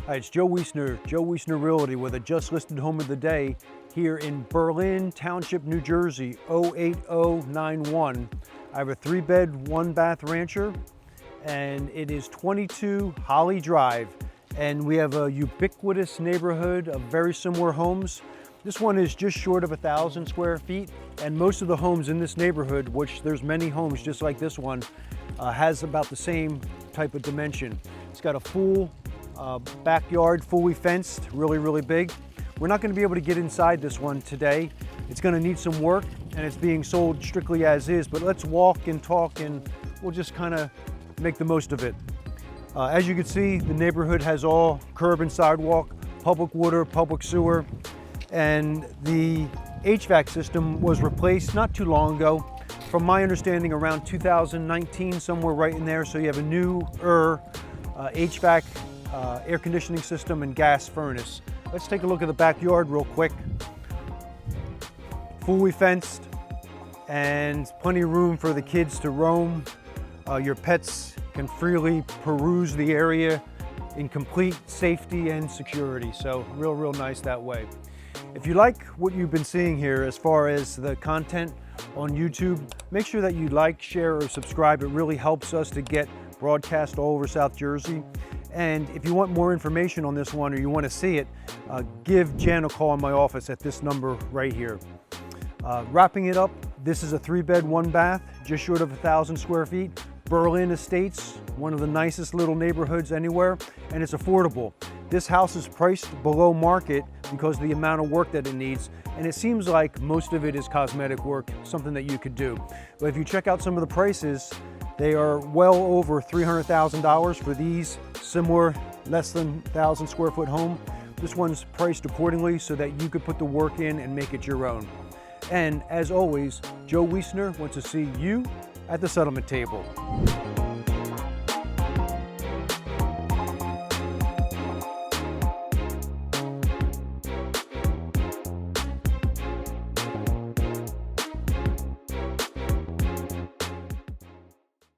Hi, it's Joe Wiessner Realty with a just listed home of the day here in Berlin Township, New Jersey, 08091. I have a 3-bed, 1-bath rancher, and it is 22 Holly Drive. And we have a ubiquitous neighborhood of very similar homes. This one is just short of 1,000 square feet, and most of the homes in this neighborhood, which there's many homes just like this one, has about the same type of dimension. It's got a full backyard, fully fenced, really big. We're not going to be able to get inside this one today. It's going to need some work, and it's being sold strictly as is, but let's walk and talk and we'll just kind of make the most of it. As you can see, the neighborhood has all curb and sidewalk, public water, public sewer, and the HVAC system was replaced not too long ago. From my understanding, around 2019, somewhere right in there. So you have a newer HVAC air conditioning system and gas furnace. Let's take a look at the backyard real quick. Fully fenced and plenty of room for the kids to roam. Your pets can freely peruse the area in complete safety and security. So real nice that way. If you like what you've been seeing here as far as the content on YouTube, make sure that you like, share, or subscribe. It really helps us to get broadcast all over South Jersey. And if you want more information on this one or you want to see it, give Jen a call in my office at this number right here. Wrapping it up, this is a 3-bed, 1-bath, just short of 1,000 square feet. Berlin Estates, one of the nicest little neighborhoods anywhere, and it's affordable. This house is priced below market because of the amount of work that it needs, and it seems like most of it is cosmetic work, something that you could do. But if you check out some of the prices, they are well over $300,000 for these similar less than 1,000 square foot home. This one's priced accordingly so that you could put the work in and make it your own. And as always, Joe Wiessner wants to see you at the settlement table.